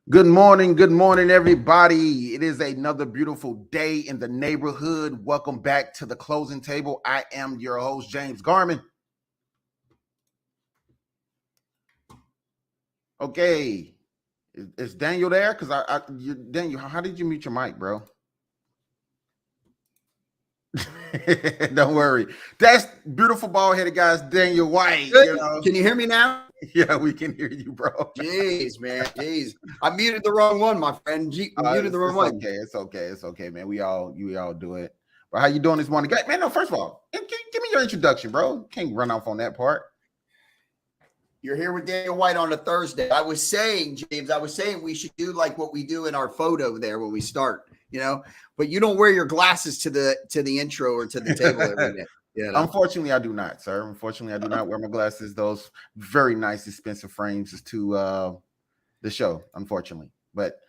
Good morning, everybody. It is another beautiful day in the neighborhood. Welcome back to the closing table. I am your host, James Garman. Okay, is Daniel there? Because Daniel, how did you mute your mic, bro? Don't worry. That's beautiful ball-headed guys, Daniel White. Good. Can you hear me now? Yeah, we can hear you, bro. Jeez, man. Jeez. I muted the wrong one, my friend. Muted the wrong one. Okay. It's okay, man. We all do it. But how you doing this morning? Man, no, first of all, give me your introduction, bro. Can't run off on that part. You're here with Daniel White on a Thursday. I was saying, James, we should do like what we do in our photo there when we start, but you don't wear your glasses to the intro or to the table every day. Unfortunately, I do not, sir. Unfortunately, I do not wear my glasses. Those very nice, expensive frames to the show, unfortunately. But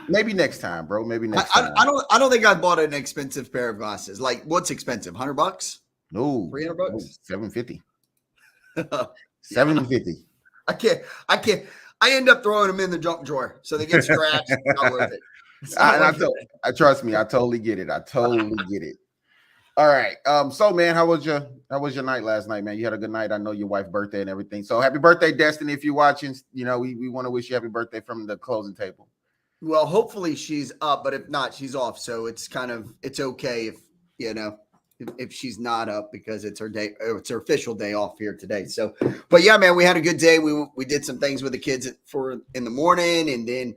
maybe next time, bro. Maybe next time. I don't think I bought an expensive pair of glasses. Like, what's expensive? $100? No. $300? $750. $750. I can't. I end up throwing them in the junk drawer so they get scratched. Not worth it. I trust me. I totally get it. All right. So man, how was your night last night, man? You had a good night. I know your wife's birthday and everything. So happy birthday, Destiny. If you're watching, we want to wish you happy birthday from the closing table. Well, hopefully she's up, but if not, she's off. So it's okay if she's not up because it's her day, it's her official day off here today. So, but yeah, man, we had a good day. We did some things with the kids in the morning, and then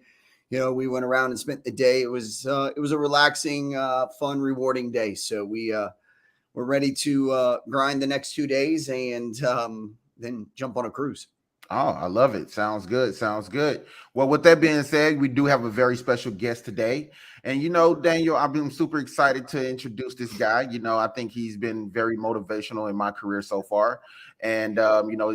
we went around and spent the day. It was a relaxing, fun, rewarding day. So we're ready to grind the next 2 days and then jump on a cruise. Oh, I love it. Sounds good. Well, with that being said, we do have a very special guest today. And, Daniel, I've been super excited to introduce this guy. I think he's been very motivational in my career so far. And,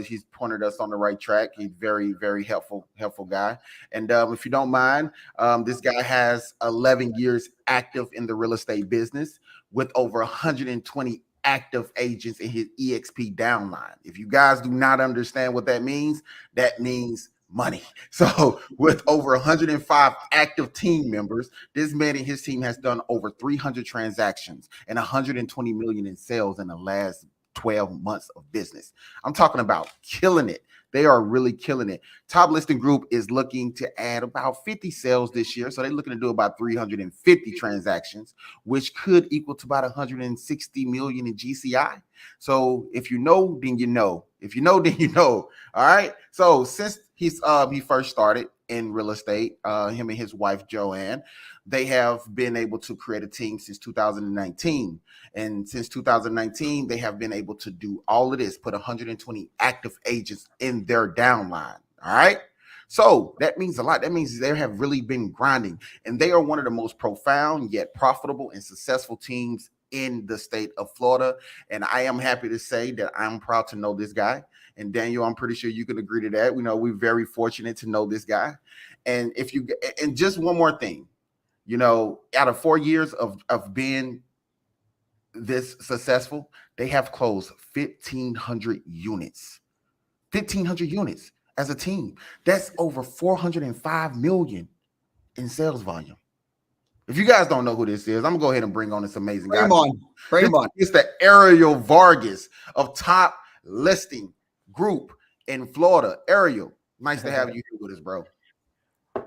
he's pointed us on the right track. He's very, very helpful guy. And if you don't mind, this guy has 11 years active in the real estate business with over 120 active agents in his EXP downline. If you guys do not understand what that means money. So with over 105 active team members, this man and his team has done over 300 transactions and 120 million in sales in the last 12 months of business. I'm talking about killing it. They are really killing it. Top Listing Group is looking to add about 50 sales this year. So they're looking to do about 350 transactions, which could equal to about 160 million in GCI. So if you know, then you know. If you know, then you know. All right. So since he first started in real estate, him and his wife, Joanne, they have been able to create a team since 2019. And since 2019, they have been able to do all of this, put 120 active agents in their downline. All right. So that means a lot. That means they have really been grinding, and they are one of the most profound yet profitable and successful teams in the state of Florida. And I am happy to say that I'm proud to know this guy. And Daniel, I'm pretty sure you can agree to that. We're very fortunate to know this guy. And just one more thing, out of 4 years of being this successful, they have closed 1,500 units. 1,500 units as a team. That's over 405 million in sales volume. If you guys don't know who this is, I'm gonna go ahead and bring on this amazing guy. Bring him on. It's the Ariel Vargas of Top Listing Group in Florida. Ariel, nice to have you here with us, bro.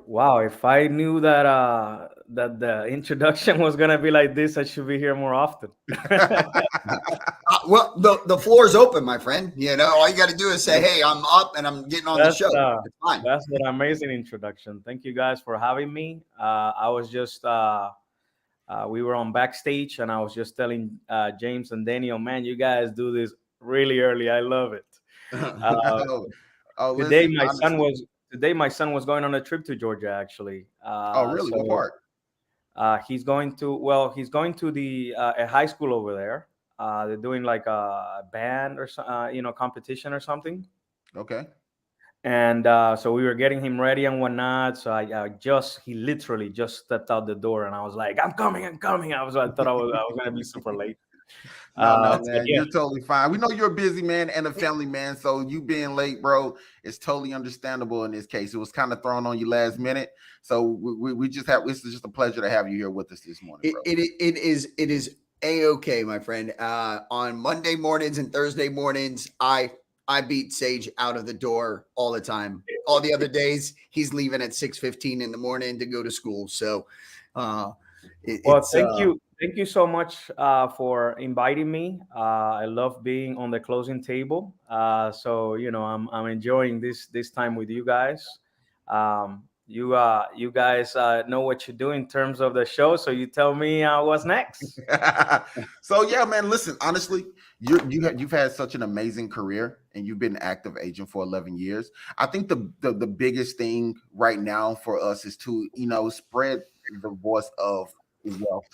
Wow, if I knew that that the introduction was gonna be like this, I should be here more often. Well, the floor is open, my friend. All you got to do is say, "Hey, I'm up and I'm getting on the show." It's fine. That's an amazing introduction. Thank you guys for having me. I was just we were on backstage, and I was just telling James and Daniel, man, you guys do this really early. I love it. Today my son was going on a trip to Georgia, actually. Really? What part? He's going to the a high school over there. They're doing like a band or competition or something. Okay. And so we were getting him ready and whatnot. So he literally just stepped out the door, and I was like, "I'm coming." I thought I was gonna be super late. No, But man, yeah, you're totally fine. We know you're a busy man and a family man, so you being late, bro, is totally understandable in this case. It was kind of thrown on you last minute, so we just have. This is just a pleasure to have you here with us this morning, bro. It is a-okay, my friend. On Monday mornings and Thursday mornings, I beat Sage out of the door all the time. All the other days, he's leaving at 6:15 in the morning to go to school. So, uh, well, it's thank you so much for inviting me. I love being on the closing table. So you know, I'm enjoying this time with you guys. You guys know what you do in terms of the show, so you tell me what's next. So yeah, man. Listen, honestly, you've had such an amazing career, and you've been an active agent for 11 years. I think the biggest thing right now for us is to spread the voice of wealth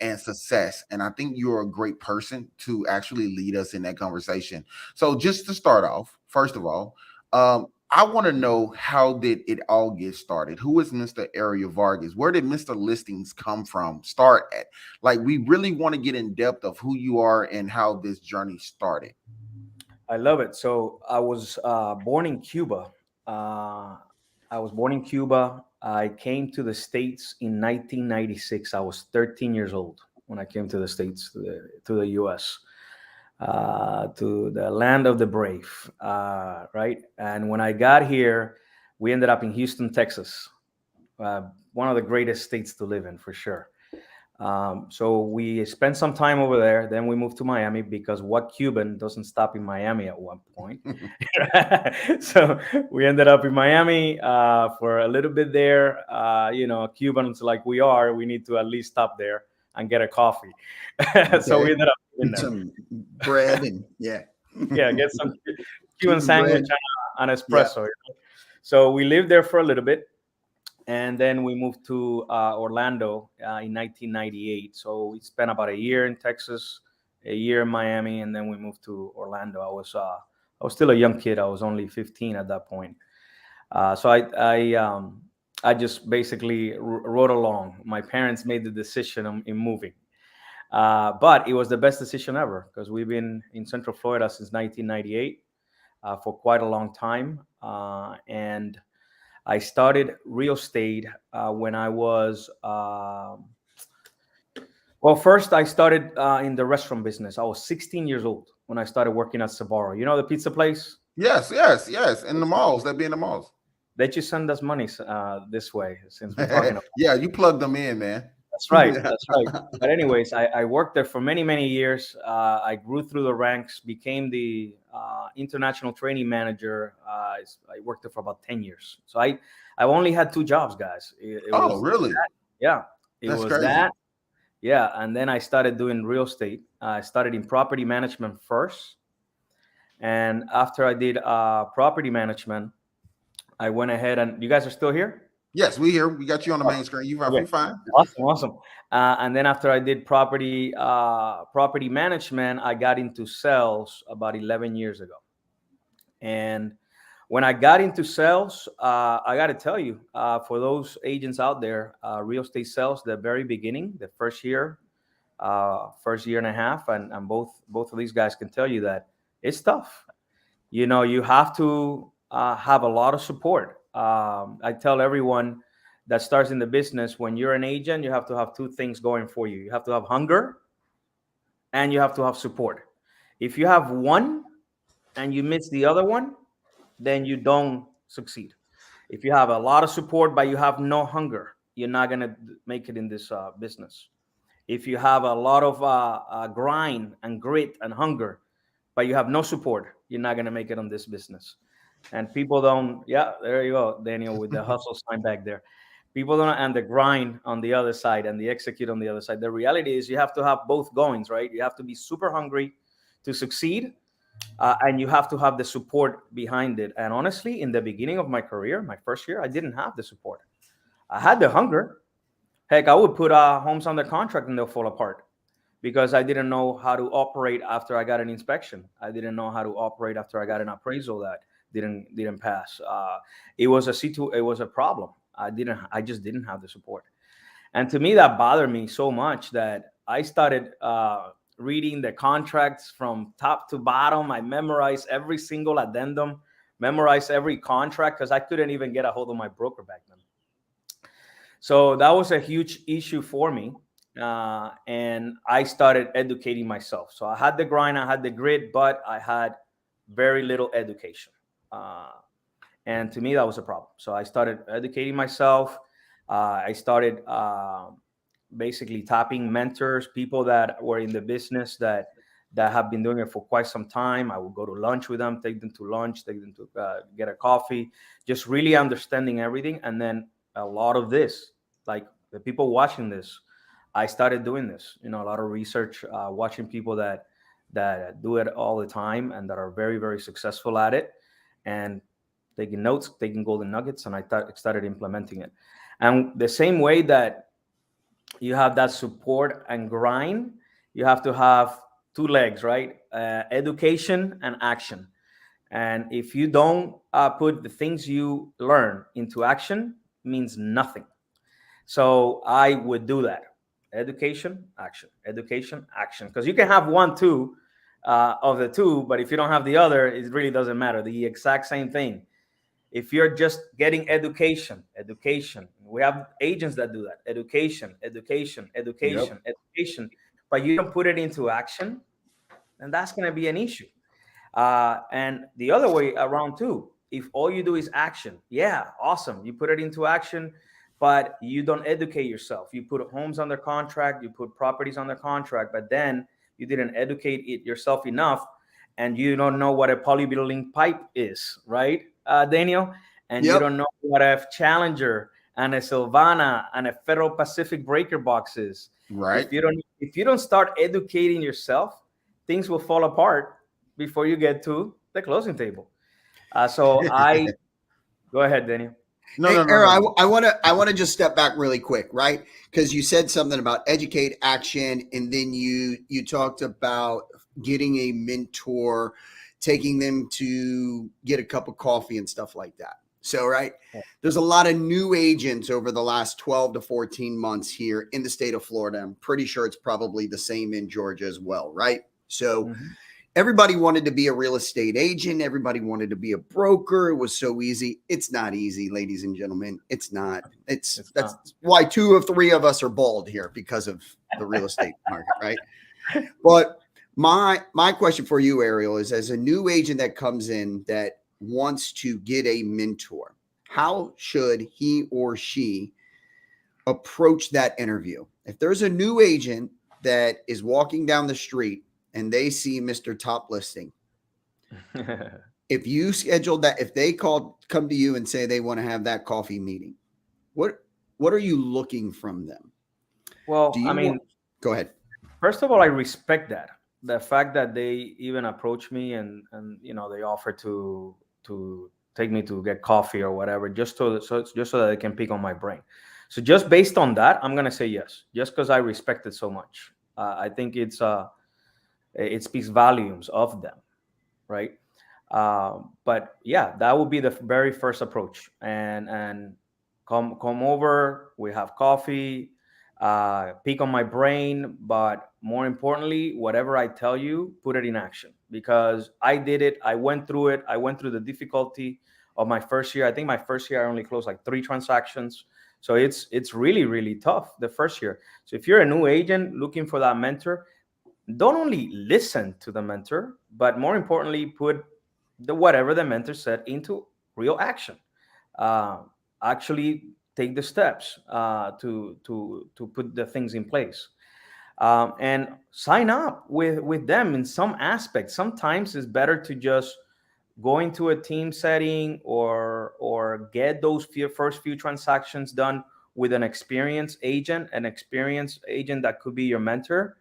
and success. And I think you're a great person to actually lead us in that conversation. So just to start off, first of all, I want to know, how did it all get started? Who is Mr. Ariel Vargas? Where did Mr. Listings come from? Start at? Like, we really want to get in depth of who you are and how this journey started. I love it. So I was born in Cuba. Uh, I was born in Cuba. I came to the States in 1996. I was 13 years old when I came to the States, to the U.S., to the land of the brave, right? And when I got here, we ended up in Houston, Texas, one of the greatest states to live in, for sure. So we spent some time over there. Then we moved to Miami because what Cuban doesn't stop in Miami at one point. So we ended up in Miami for a little bit there. You know, Cubans like we are, we need to at least stop there and get a coffee. So we okay. ended up in there. Some bread and yeah, Yeah, get some Cuban Cuban bread. sandwich and an Yeah. espresso. You know? So we lived there for a little bit, and then we moved to Orlando in 1998. So we spent about a year in Texas, a year in Miami, and then we moved to Orlando. I was still a young kid. I was only 15 at that point. So I just basically rode along. My parents made the decision in moving, but it was the best decision ever because we've been in Central Florida since 1998 for quite a long time, and I started real estate when I was, well, first I started in the restaurant business. I was 16 years old when I started working at Sabaro. You know the pizza place? Yes, yes, yes. In the malls, that be in the malls. They just send us money this way since we're talking about. Yeah, you plugged them in, man. That's right. That's right. But anyways, I worked there for many, many years. I grew through the ranks, became the international training manager. I worked there for about 10 years. So I've only had two jobs, guys. It Oh, was really? yeah, it That's was crazy. that. Yeah, and then I started doing real estate. I started in property management first, and after I did property management, I went ahead and you guys are still here. Yes, we here. We got you on the main screen. You Okay, fine. awesome, awesome. And then after I did property management, I got into sales about 11 years ago. And when I got into sales, I got to tell you, for those agents out there, real estate sales, the very beginning, the first year and a half, and both of these guys can tell you that it's tough. You know, you have to have a lot of support. I tell everyone that starts in the business, when you're an agent, you have to have two things going for you. You have to have hunger and you have to have support. If you have one and you miss the other one, then you don't succeed. If you have a lot of support but you have no hunger, you're not going to make it in this business. If you have a lot of grind and grit and hunger, but you have no support, you're not going to make it on this business. And people don't, yeah, there you go, Daniel, with the hustle sign back there. People don't, and the grind on the other side and the execute on the other side. The reality is you have to have both goings, right? You have to be super hungry to succeed, and you have to have the support behind it. And honestly, in the beginning of my career, my first year, I didn't have the support. I had the hunger. Heck, I would put homes under contract and they'll fall apart because I didn't know how to operate after I got an inspection. I didn't know how to operate after I got an appraisal that didn't pass. It was a problem. I just didn't have the support. And to me, that bothered me so much that I started reading the contracts from top to bottom. I memorized every single addendum, memorized every contract, because I couldn't even get a hold of my broker back then. So that was a huge issue for me. And I started educating myself. So I had the grind, I had the grit, but I had very little education. And to me, that was a problem. So I started educating myself. I started basically tapping mentors, people that were in the business that have been doing it for quite some time. I would go to lunch with them, take them to lunch, take them to get a coffee, just really understanding everything. And then a lot of this, like the people watching this, I started doing this, a lot of research, watching people that do it all the time and that are very, very successful at it, and taking notes, taking golden nuggets, and I started implementing it. And the same way that you have that support and grind, you have to have two legs, right? Education and action. And if you don't put the things you learn into action, means nothing. So I would do that. Education, action, education, action. Because you can have one, two of the two, but if you don't have the other, it really doesn't matter. The exact same thing. If you're just getting education, we have agents that do that. Education, Yep. education, but you don't put it into action, then that's going to be an issue. And the other way around too, if all you do is action, yeah, awesome. You put it into action, but you don't educate yourself. You put homes under contract, you put properties under contract, but then you didn't educate it yourself enough, and you don't know what a polybuilding pipe is, right, Daniel? And you Yep. don't know what a Challenger and a Silvana and a Federal Pacific breaker box is. Right. If you don't start educating yourself, things will fall apart before you get to the closing table. So I go ahead, Daniel. No, Hey, no, no, Aaron, no. I want to just step back really quick, right? Because you said something about educate, action, and then you talked about getting a mentor, taking them to get a cup of coffee and stuff like that. So, right, there's a lot of new agents over the last 12 to 14 months here in the state of Florida. I'm pretty sure it's probably the same in Georgia as well, right? So everybody wanted to be a real estate agent. Everybody wanted to be a broker. It was so easy. It's not easy, ladies and gentlemen. It's not. That's why 2 of 3 of us are bald here, because of the real estate market, right? But my question for you, Ariel, is as a new agent that comes in that wants to get a mentor, how should he or she approach that interview? If there's a new agent that is walking down the street and they see Mr. Top Listing, if you scheduled that, if they come to you and say they want to have that coffee meeting, what are you looking from them? Well, I mean, go ahead. First of all, I respect that. The fact that they even approach me and they offer to take me to get coffee or whatever, just so that they can pick on my brain. So just based on that, I'm gonna say yes, just because I respect it so much. I think it speaks volumes of them, right? But yeah, that would be the very first approach, and come over. We have coffee. Pick on my brain, but more importantly, whatever I tell you, put it in action, because I did it. I went through it. I went through the difficulty of my first year. I think my first year I only closed like 3 transactions. So it's really, really tough the first year. So if you're a new agent looking for that mentor, don't only listen to the mentor, but more importantly, put whatever the mentor said into real action. Actually take the steps to put the things in place, and sign up with them in some aspects. Sometimes it's better to just go into a team setting or get those first few transactions done with an experienced agent that could be your mentor,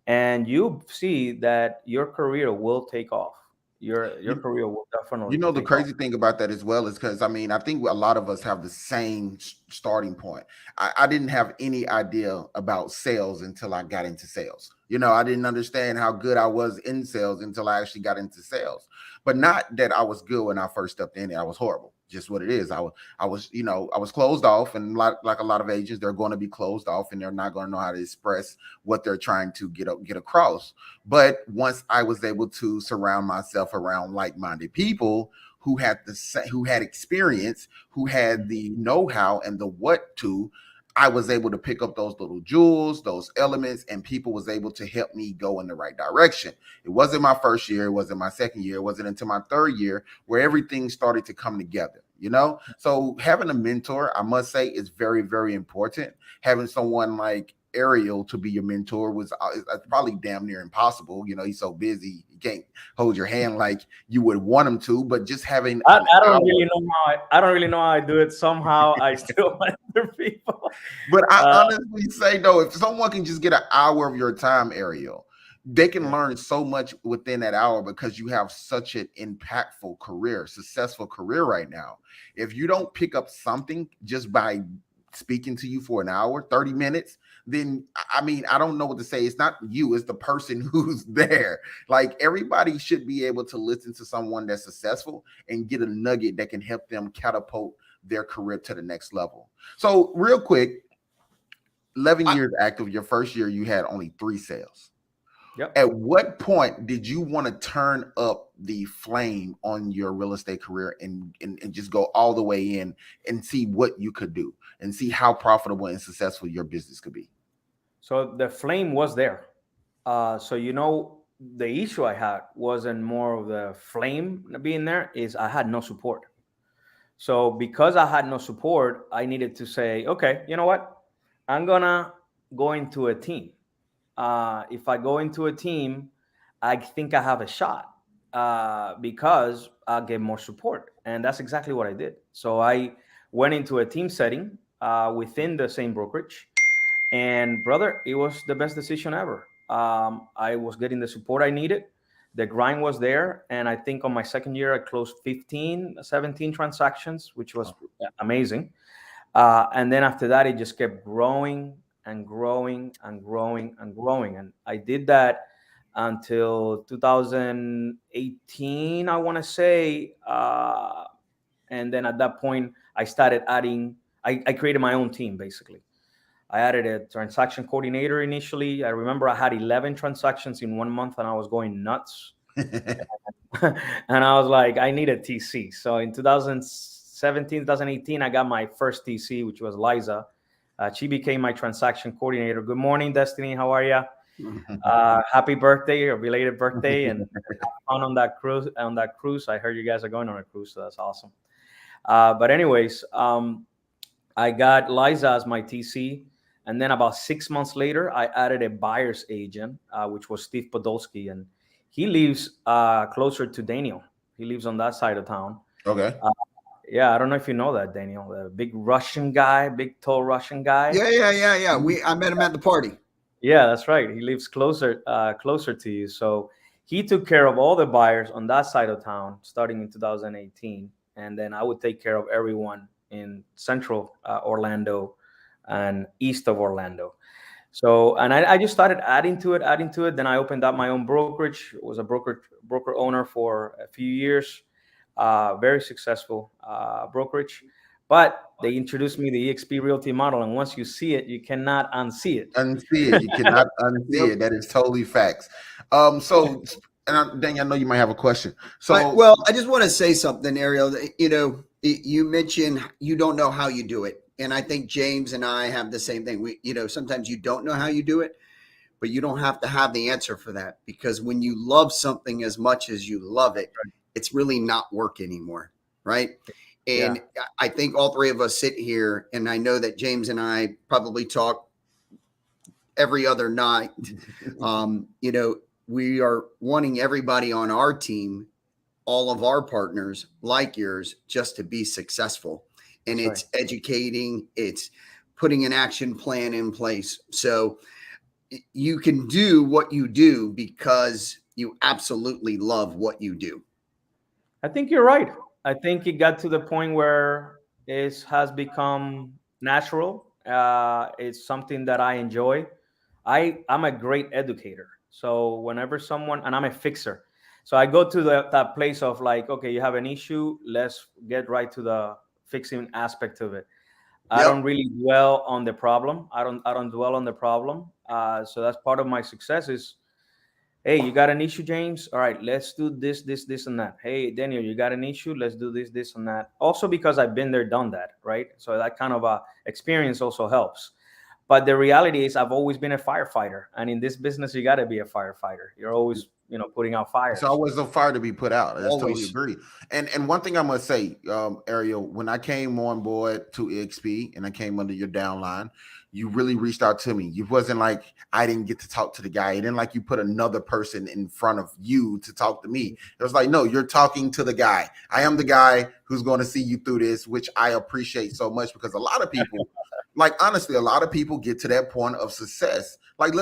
and you see that your career will take off. Your career will definitely The take off. crazy thing about that as well is because I mean, I think a lot of us have the same starting point. I didn't have any idea about sales until I got into sales. I didn't understand how good I was in sales until I actually got into sales. but not that I was good when I first stepped in. I was horrible. Just what it is. I was, I was closed off, and like a lot of agents, they're going to be closed off, and they're not going to know how to express what they're trying to get across. But once I was able to surround myself around like-minded people who had experience, who had the know-how and the what to, I was able to pick up those little jewels, those elements, and people was able to help me go in the right direction. It wasn't my first year, it wasn't my second year, it wasn't until my third year where everything started to come together. So having a mentor, I must say, is very, very important. Having someone like Ariel to be your mentor was probably damn near impossible. He's so busy, he can't hold your hand like you would want him to. But just having I, an I don't hour, really know how I don't really know how I do it. Somehow I still mentor people. but I Uh, honestly say though, if someone can just get an hour of your time, Ariel, they can learn so much within that hour because you have such an impactful career, successful career right now. If you don't pick up something just by speaking to you for an hour, 30 minutes, then I mean, I don't know what to say. It's not you, it's the person who's there. Like everybody should be able to listen to someone that's successful and get a nugget that can help them catapult their career to the next level. So, real quick, 11 I, years active, your first year, you had only 3 sales. yep. At what point did you want to turn up the flame on your real estate career and just go all the way in and see what you could do and see how profitable and successful your business could be? So the flame was there. So the issue I had wasn't more of the flame being there, is I had no support. So because I had no support, I needed to say, okay, you know what? I'm gonna go into a team. If I go into a team, I think I have a shot because I'll get more support. And that's exactly what I did. So I went into a team setting within the same brokerage. And brother, it was the best decision ever. I was getting the support I needed. The grind was there. And I think on my second year, I closed 15, 17 transactions, which was amazing. And then after that, it just kept growing and growing and growing and growing. And I did that until 2018, I want to say. And then at that point, I started adding, I created my own team basically. I added a transaction coordinator initially. I remember I had 11 transactions in 1 month and I was going nuts. And I was like, I need a TC. So in 2017, 2018, I got my first TC, which was Liza. She became my transaction coordinator. Good morning, Destiny. How are you? Happy birthday or belated birthday, and have fun on that cruise. On that cruise, I heard you guys are going on a cruise, so that's awesome. But anyways, I got Liza as my TC, and then about 6 months later, I added a buyer's agent, which was Steve Podolsky, and he lives closer to Daniel. He lives on that side of town. Okay. Yeah, I don't know if you know that, Daniel, the big Russian guy, big tall Russian guy. yeah. I met him at the party. Yeah, that's right. He lives closer to you. So he took care of all the buyers on that side of town starting in 2018, and then I would take care of everyone in central Orlando and east of Orlando. So, and I just started adding to it. Then I opened up my own brokerage. Was a broker owner for a few years. Very successful brokerage. But they introduced me the EXP Realty model, and once you see it, you cannot unsee it. Unsee it. You cannot unsee it. That is totally facts. So, Daniel, I know you might have a question. So, I just want to say something, Ariel. You mentioned you don't know how you do it, and I think James and I have the same thing. Sometimes you don't know how you do it, but you don't have to have the answer for that, because when you love something as much as you love it, it's really not work anymore, right? And I think all three of us sit here, and I know that James and I probably talk every other night. We are wanting everybody on our team, all of our partners like yours, just to be successful. And it's educating, it's putting an action plan in place. So you can do what you do because you absolutely love what you do. I think you're right. I think it got to the point where it has become natural. It's something that I enjoy. I'm a great educator. So whenever someone, and I'm a fixer. So I go to that place of like, okay, you have an issue, let's get right to the fixing aspect of it. I don't Yep. really dwell on the problem. I don't dwell on the problem. So that's part of my success is, hey, you got an issue, James? All right, let's do this, and that. Hey, Daniel, you got an issue? Let's do this, and that. Also because I've been there, done that, right? So that kind of experience also helps. But the reality is, I've always been a firefighter, and in this business, you got to be a firefighter. You're always, putting out It's fires. always a fire to be put out. That's totally Always. agree. And one thing I must say, Ariel, when I came on board to EXP and I came under your downline, you really reached out to me. You wasn't like I didn't get to talk to the guy. It didn't like you put another person in front of you to talk to me. It was like, no, you're talking to the guy. I am the guy who's going to see you through this, which I appreciate so much because a lot of people, like honestly, a lot of people get to that point of success. Like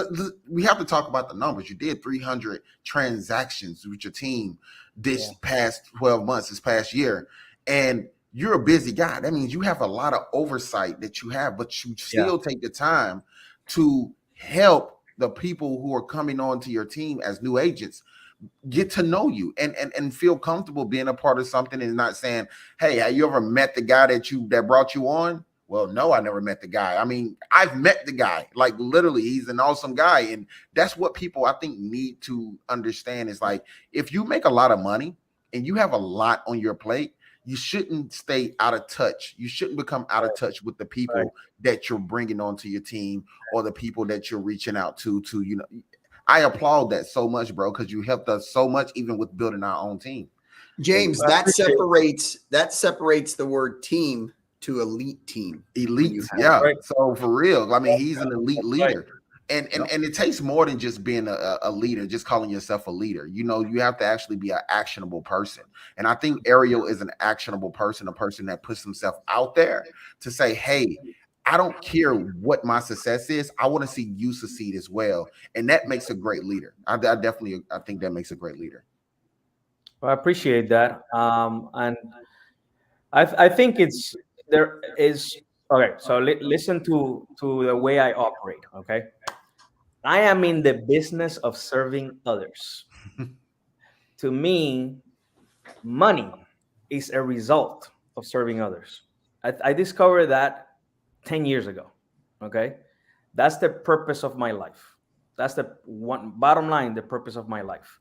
we have to talk about the numbers. You did 300 transactions with your team this past 12 months, this past year, and you're a busy guy. That means you have a lot of oversight that you have, but you Yeah. still take the time to help the people who are coming on to your team as new agents get to know you and feel comfortable being a part of something and not saying, hey, have you ever met the guy that brought you on? Well, no, I never met the guy. I mean, I've met the guy. Like literally, he's an awesome guy. And that's what people I think need to understand is like if you make a lot of money and you have a lot on your plate, you shouldn't stay out of touch. You shouldn't become out of touch with the Right. people that you're bringing onto your team or the people that you're reaching out to I applaud that so much, bro, because you helped us so much, even with building our own team. And James, I appreciate it. that separates the word team to elite team. When you elite, have yeah. Right. So for real, I mean, he's an elite Right. leader, and and Yep. and it takes more than just being a leader, just calling yourself a leader. You have to actually be an actionable person, and I think Ariel is an actionable person, a person that puts himself out there to say, hey. I don't care what my success is. I want to see you succeed as well, and that makes a great leader. I think that makes a great leader. Well, I appreciate that. And I think it's there is okay. So listen to the way I operate. Okay, I am in the business of serving others. To me, money is a result of serving others. I discovered that 10 years ago. Okay, that's the purpose of my life. That's the one bottom line. The purpose of my life.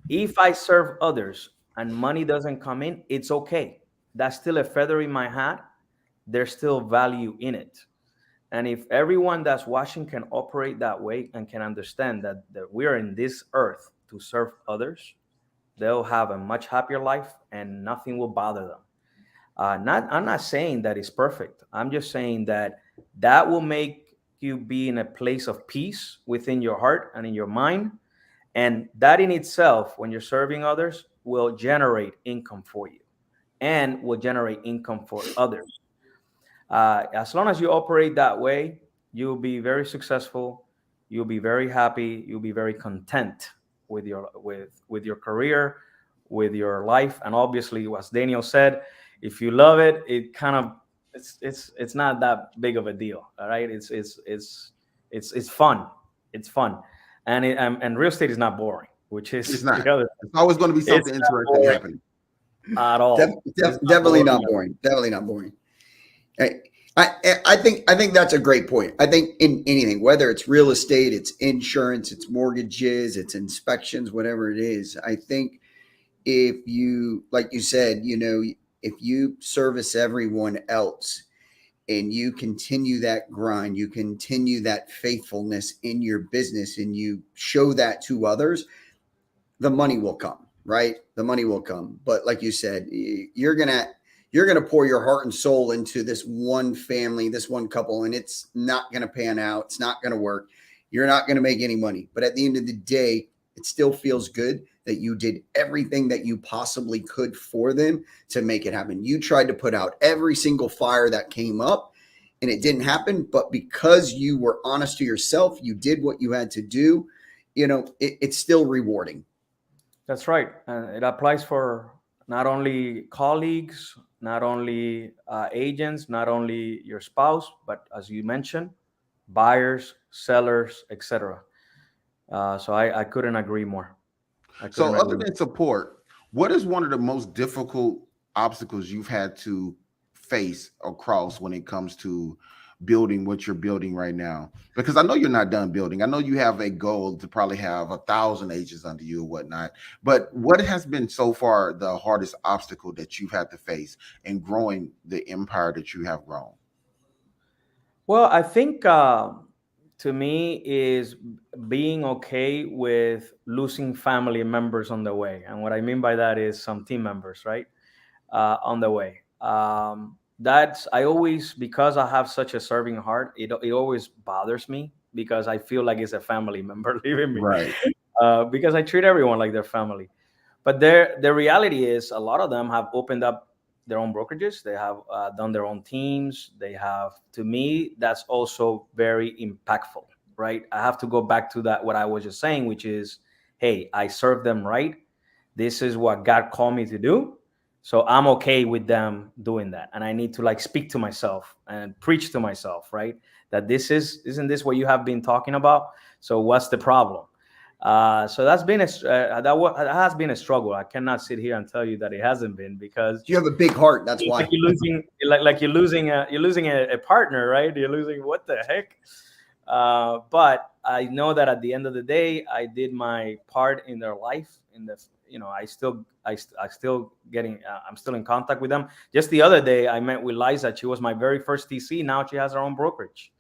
If I serve others and money doesn't come in, it's okay. That's still a feather in my hat. There's still value in it. And if everyone that's watching can operate that way and can understand that we are in this earth to serve others, they'll have a much happier life and nothing will bother them. I'm not saying that it's perfect. I'm just saying that that will make you be in a place of peace within your heart and in your mind, and that in itself, when you're serving others, will generate income for you and will generate income for others. As long as you operate that way, you'll be very successful. You'll be very happy. You'll be very content with your career, with your life, and obviously, as Daniel said, if you love it, it kind of it's not that big of a deal. All right, it's fun. It's fun, and real estate is not boring, which It's is not. the other. It's always going to be It's something not interesting boring happening. at all. It's not Definitely boring not at all. boring. Definitely not boring. I, I think that's a great point. I think in anything, whether it's real estate, it's insurance, it's mortgages, it's inspections, whatever it is, I think if you, like you said, if you service everyone else and you continue that grind, you continue that faithfulness in your business and you show that to others, the money will come, right? The money will come. But like you said, you're gonna pour your heart and soul into this one family, this one couple, and it's not gonna pan out. It's not gonna work. You're not gonna make any money. But at the end of the day, it still feels good that you did everything that you possibly could for them to make it happen. You tried to put out every single fire that came up and it didn't happen. But because you were honest to yourself, you did what you had to do, it's still rewarding. That's right. It applies for not only colleagues, not only agents, not only your spouse, but as you mentioned, buyers, sellers, etc. So I couldn't agree more. I So, couldn't other agree. than support, what is one of the most difficult obstacles you've had to face across when it comes to building what you're building right now? Because I know you're not done building. I know you have a goal to probably have 1,000 agents under you or whatnot. But what has been so far the hardest obstacle that you've had to face in growing the empire that you have grown? Well, I think to me is being okay with losing family members on the way. And what I mean by that is some team members, right? On the way. That's I always, because I have such a serving heart, it always bothers me because I feel like it's a family member leaving me, Right. because I treat everyone like their family. But the reality is, a lot of them have opened up their own brokerages. They have done their own teams. They have, to me, that's also very impactful, right? I have to go back to that, what I was just saying, which is, hey, I serve them right. This is what God called me to do. So I'm okay with them doing that. And I need to like speak to myself and preach to myself, right? That isn't this what you have been talking about? So what's the problem? So that's been that has been a struggle. I cannot sit here and tell you that it hasn't been, because You have a big heart. That's like why. you're losing a partner, right? You're losing, what the heck. But I know that at the end of the day, I did my part in their life. In the I still getting I'm still in contact with them. Just the other day, I met with Liza. She was my very first TC. Now she has her own brokerage,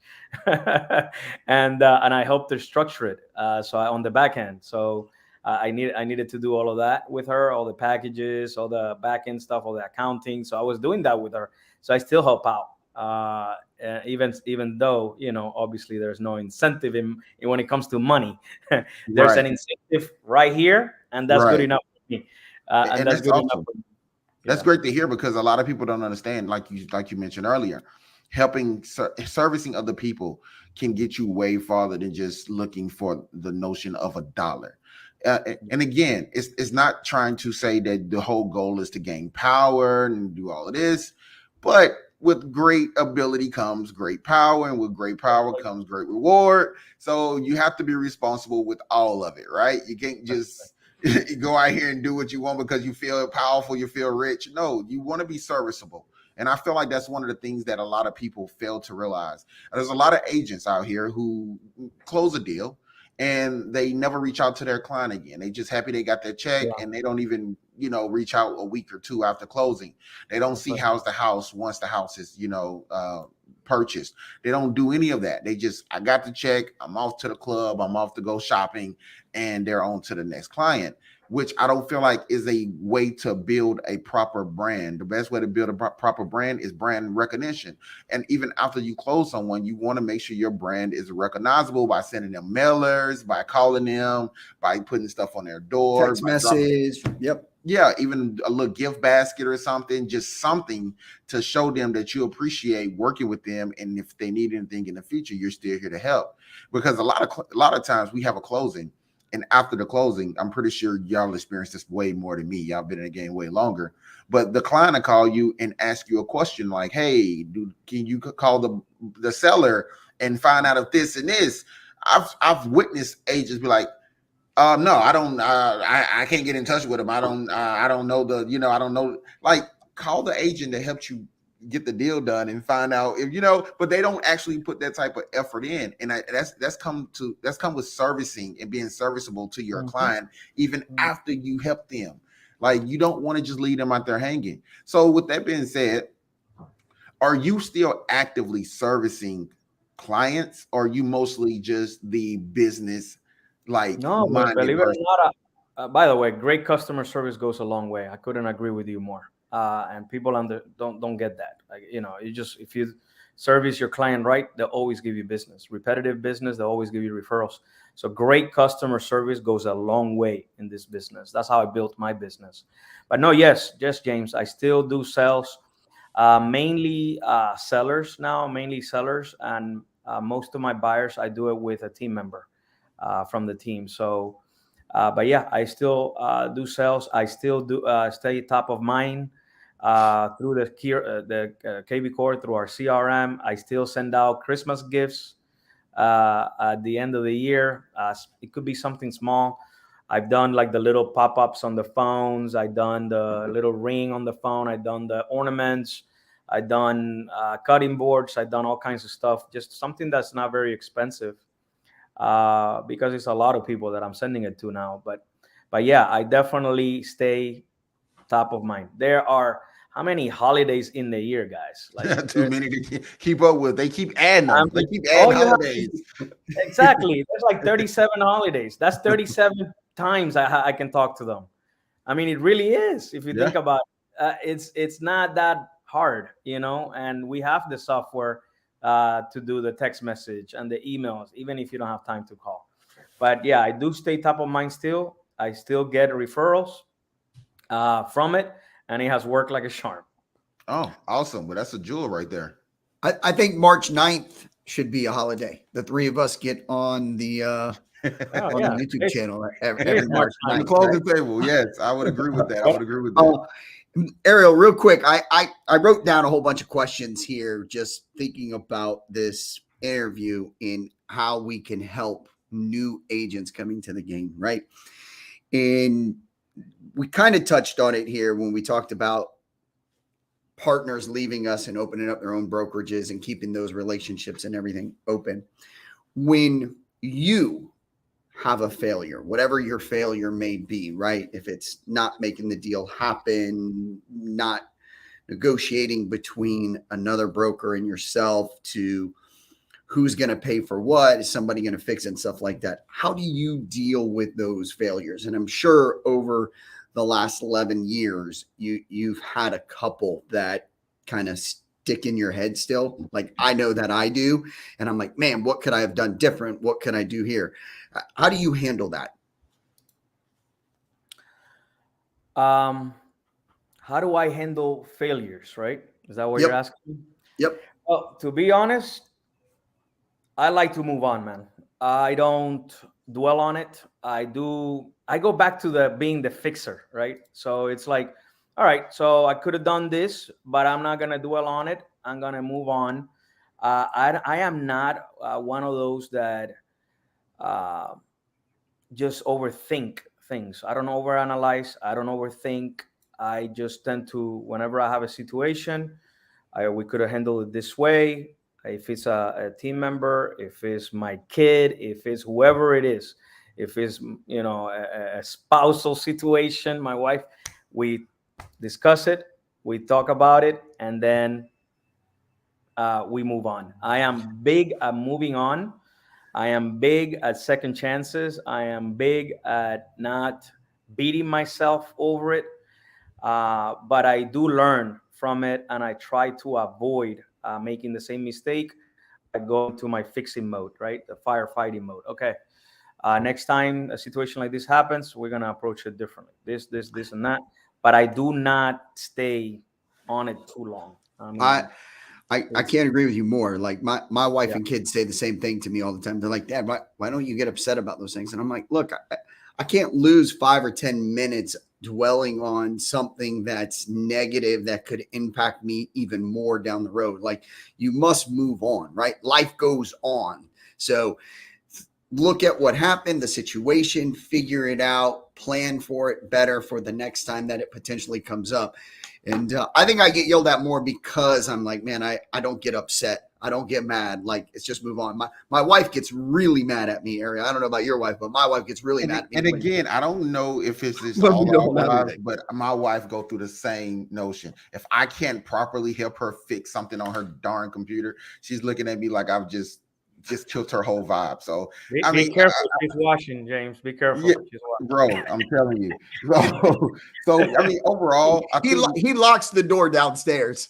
and I helped her structure it. On the back end, so I needed to do all of that with her, all the packages, all the back end stuff, all the accounting. So I was doing that with her. So I still help out. Even though, obviously there's no incentive in when it comes to money. There's Right. an incentive right here, and that's good Right. enough for me. And And that's that's good enough awesome. for me. That's Yeah. great to hear because a lot of people don't understand, like you mentioned earlier, helping servicing other people can get you way farther than just looking for the notion of a dollar. And again, it's not trying to say that the whole goal is to gain power and do all of this, but with great ability comes great power, and with great power comes great reward. So you have to be responsible with all of it, right? You can't just go out here and do what you want because you feel powerful, you feel rich. No, you want to be serviceable. And I feel like that's one of the things that a lot of people fail to realize. There's a lot of agents out here who close a deal and they never reach out to their client again. They just happy they got their check, Yeah. and they don't even, reach out a week or two after closing. They don't That's see right. how's the house once the house is, purchased. They don't do any of that. They just, I got the check, I'm off to the club, I'm off to go shopping, and they're on to the next client, which I don't feel like is a way to build a proper brand. The best way to build a proper brand is brand recognition. And even after you close someone, you want to make sure your brand is recognizable by sending them mailers, by calling them, by putting stuff on their door, Text by dropping, message. Yep. yeah, even a little gift basket or something, just something to show them that you appreciate working with them, and if they need anything in the future, you're still here to help. Because a lot of times we have a closing, and after the closing, I'm pretty sure y'all experienced this way more than me. Y'all been in the game way longer, but the client will call you and ask you a question like, "Hey, dude, can you call the seller and find out if this and this?" I've witnessed agents be like, no, I don't. I can't get in touch with him. I don't know I don't know. Like, call the agent that helped you get the deal done and find out if you know. But they don't actually put that type of effort in, and that's come with servicing and being serviceable to your Mhm. client even Mhm. after you help them. Like, you don't want to just leave them out there hanging. So, with that being said, are you still actively servicing clients, or are you mostly just the business like No, minded believe it or person? not. By the way, great customer service goes a long way. I couldn't agree with you more. And people don't get that. Like, you just, if you service your client right, they'll always give you business. Repetitive business, they'll always give you referrals. So great customer service goes a long way in this business. That's how I built my business. But no, yes, James, I still do sales. Mainly sellers now, mainly sellers, and most of my buyers, I do it with a team member from the team. So, but yeah, I still do sales. I still do stay top of mind through the KB Core, through our CRM. I still send out Christmas gifts at the end of the year. It could be something small. I've done like the little pop-ups on the phones. I've done the little ring on the phone. I've done the ornaments. I've done cutting boards. I've done all kinds of stuff. Just something that's not very expensive, because it's a lot of people that I'm sending it to now. But yeah, I definitely stay top of mind. There are how many holidays in the year, guys? Like Too many to keep up with. They keep adding I them. They mean, keep all adding you have holidays. to exactly. There's like 37 holidays. That's 37 times I can talk to them. I mean, it really is. If you Yeah. think about it, it's not that hard, you know. And we have the software to do the text message and the emails, even if you don't have time to call. But yeah, I do stay top of mind still. I still get referrals from it, and it has worked like a charm. Oh, awesome. Well, that's a jewel right there. I think March 9th should be a holiday. The three of us get on the Oh on the yeah, YouTube channel it every is March March On the 9th, 9th, right? closing table. Yes, I would agree with that. I right? would agree with that. Ariel, real quick, I wrote down a whole bunch of questions here, just thinking about this interview and how we can help new agents coming to the game, right? And we kind of touched on it here when we talked about partners leaving us and opening up their own brokerages and keeping those relationships and everything open. When you have a failure, whatever your failure may be, right? If it's not making the deal happen, not negotiating between another broker and yourself to who's going to pay for what, is somebody going to fix it and stuff like that. How do you deal with those failures? And I'm sure over the last 11 years, you've had a couple that kind of stick in your head still. Like I know that I do. And I'm like, man, what could I have done different? What can I do here? How do you handle that? How do I handle failures, right? Is that what you're Yep. asking? Yep. Well, to be honest, I like to move on, man. I don't dwell on it. I go back to the being the fixer, right? So it's like, all right, so I could have done this, but I'm not gonna dwell on it. I'm gonna move on. I am not one of those that uh, just overthink things. I don't overanalyze. I don't overthink. I just tend to, whenever I have a situation, we could have handled it this way. If it's a team member, if it's my kid, if it's whoever it is, if it's a spousal situation, my wife, we discuss it, we talk about it, and then we move on. I am big at moving on. I am big at second chances. I am big at not beating myself over it. But I do learn from it, and I try to avoid making the same mistake by going to my fixing mode, right? The firefighting mode. Okay. Next time a situation like this happens, we're gonna approach it differently. This, and that. But I do not stay on it too long. I I mean, I can't agree with you more. Like my wife yeah. and kids say the same thing to me all the time. They're like, Dad, why don't you get upset about those things? And I'm like, look, I can't lose 5 or 10 minutes dwelling on something that's negative that could impact me even more down the road. Like you must move on, right? Life goes on. So look at what happened, the situation, figure it out, plan for it better for the next time that it potentially comes up. And I think I get yelled at more because I'm like, man, I don't get upset. I don't get mad. Like, it's just move on. My wife gets really mad at me, Ariel. I don't know about your wife, but my wife gets really mad at me. And again, I don't know if it's just But all we our don't have wives, anything. but my wife go through the same notion. If I can't properly help her fix something on her darn computer, she's looking at me like I've just killed her whole vibe. So I Be mean, careful. She's washing, James. Be careful. yeah, She's washing. bro, I'm telling you. So I mean, overall, I think He locks the door downstairs.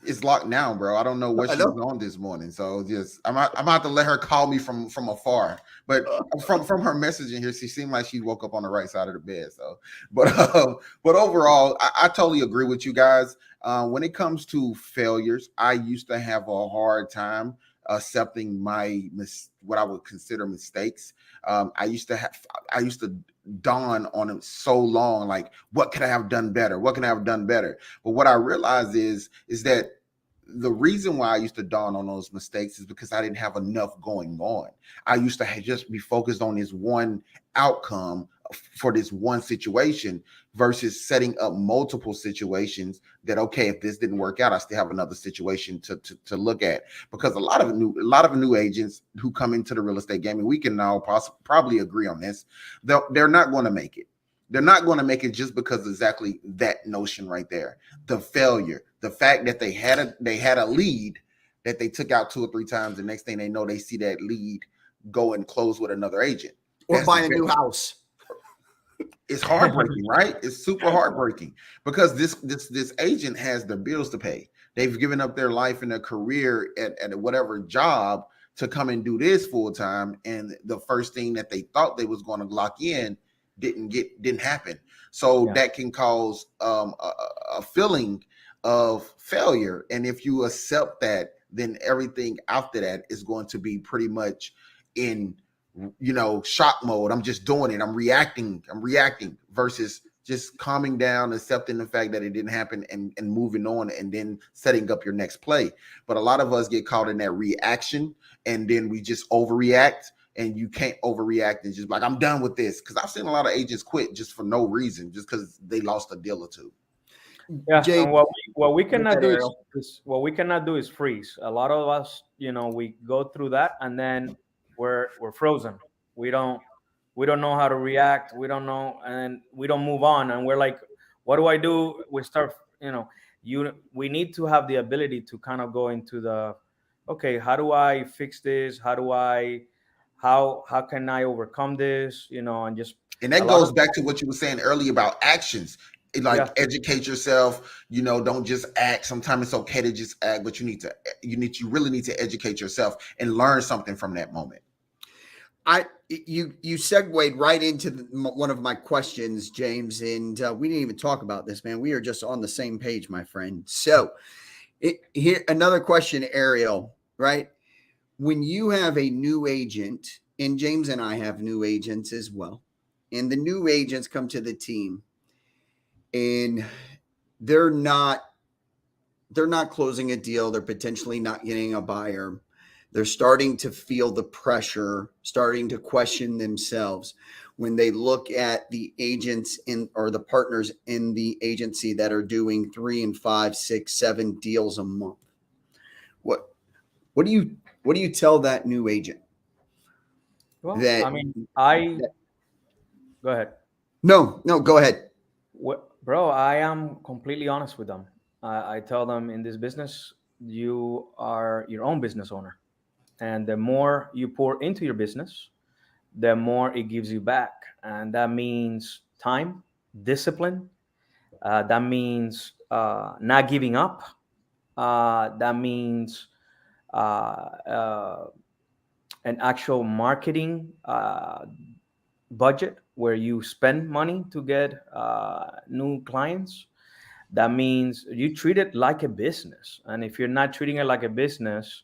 it's locked now, bro. I don't know what I she's know. on this morning. So just I'm about to let her call me from afar. But from her messaging here, she seemed like she woke up on the right side of the bed. So, but overall, I totally agree with you guys. When it comes to failures, I used to have a hard time accepting what I would consider mistakes. I used to dawn on it so long, like what could I have done better? What can I have done better? But what I realized is that the reason why I used to dawn on those mistakes is because I didn't have enough going on. I used to just be focused on this one outcome for this one situation versus setting up multiple situations that, okay, if this didn't work out, I still have another situation to look at. Because a lot of new agents who come into the real estate game, and we can now probably agree on this, they're not going to make it. They're not going to make it just because of exactly that notion right there. The failure, the fact that they had a lead that they took out 2 or 3 times. The next thing they know, they see that lead go and close with another agent. Or buy a new house. It's heartbreaking, right? It's super heartbreaking because this agent has their bills to pay. They've given up their life and their career at whatever job to come and do this full time, and the first thing that they thought they was going to lock in didn't happen. So that can cause a feeling of failure, and if you accept that, then everything after that is going to be pretty much in shock mode. I'm just doing it. I'm reacting versus just calming down, accepting the fact that it didn't happen and moving on and then setting up your next play. But a lot of us get caught in that reaction and then we just overreact, and you can't overreact and just like, I'm done with this. Because I've seen a lot of agents quit just for no reason, just because they lost a deal or two. Yeah, Jay, and what we cannot do Ariel. is what we cannot do is freeze. A lot of us, we go through that and then we're frozen. We don't know how to react. We don't know, and we don't move on. And we're like, what do I do? We start, we need to have the ability to kind of go into the, okay, how do I fix this? How can I overcome this? And just And that goes back to what you were saying earlier about actions. Educate yourself, don't just act. Sometimes it's okay to just act, but you really need to educate yourself and learn something from that moment. You segued right into one of my questions, James, and we didn't even talk about this, man. We are just on the same page, my friend. So here, another question, Ariel, right? When you have a new agent, and James and I have new agents as well, and the new agents come to the team and they're not closing a deal, they're potentially not getting a buyer, they're starting to feel the pressure, starting to question themselves when they look at the agents or the partners in the agency that are doing 3 and 5, 6, 7 deals a month. What do you tell that new agent? Well, That I mean, go ahead. No, go ahead. Bro, I am completely honest with them. I tell them, in this business, you are your own business owner. And the more you pour into your business, the more it gives you back. And that means time, discipline. That means not giving up. That means uh, uh, an actual marketing budget where you spend money to get new clients. That means you treat it like a business. And if you're not treating it like a business,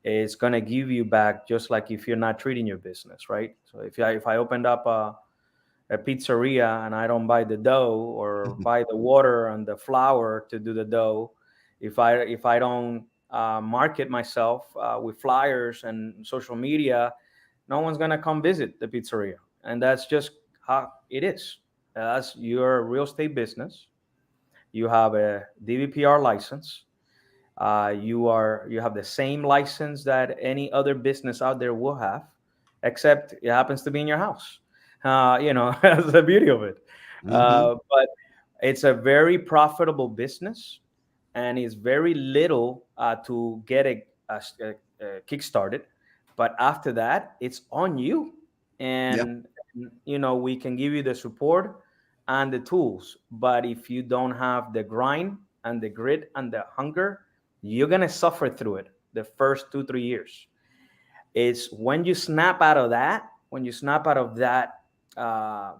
it's going to give you back, just like if you're not treating your business, right? So if I opened up a pizzeria and I don't buy the dough or buy the water and the flour to do the dough, if I don't market myself with flyers and social media, no one's gonna come visit the pizzeria, and that's just how it is. That's your real estate business. You have a DVPR license. You have the same license that any other business out there will have, except it happens to be in your house. That's the beauty of it. But it's a very profitable business, and it's very little to get a kick started. But after that, it's on you, and we can give you the support and the tools. But if you don't have the grind and the grit and the hunger, you're gonna suffer through it the first 2-3 years. It's when you snap out of that, uh,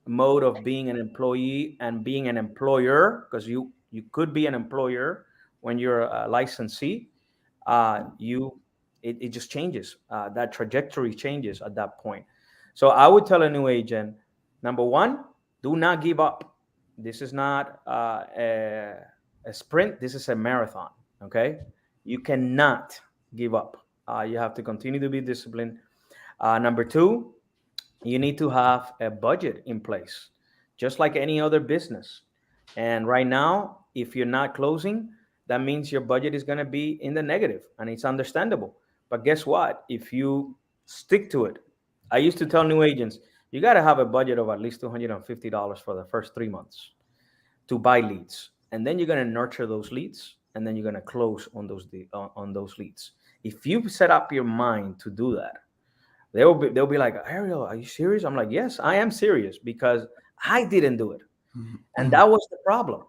mode of being an employee and being an employer, because you could be an employer when you're a licensee. It just changes. That trajectory changes at that point. So I would tell a new agent, number one, do not give up. This is not a sprint. This is a marathon. Okay, you cannot give up. You have to continue to be disciplined. Number two, You need to have a budget in place, just like any other business. And right now, if you're not closing, that means your budget is going to be in the negative, and it's understandable. But guess what? If you stick to it, I used to tell new agents, you got to have a budget of at least $250 for the first 3 months to buy leads, and then you're going to nurture those leads, and then you're going to close on those leads. If you set up your mind to do that, they'll be like, Ariel, are you serious? I'm like, yes, I am serious, because I didn't do it. And that was the problem.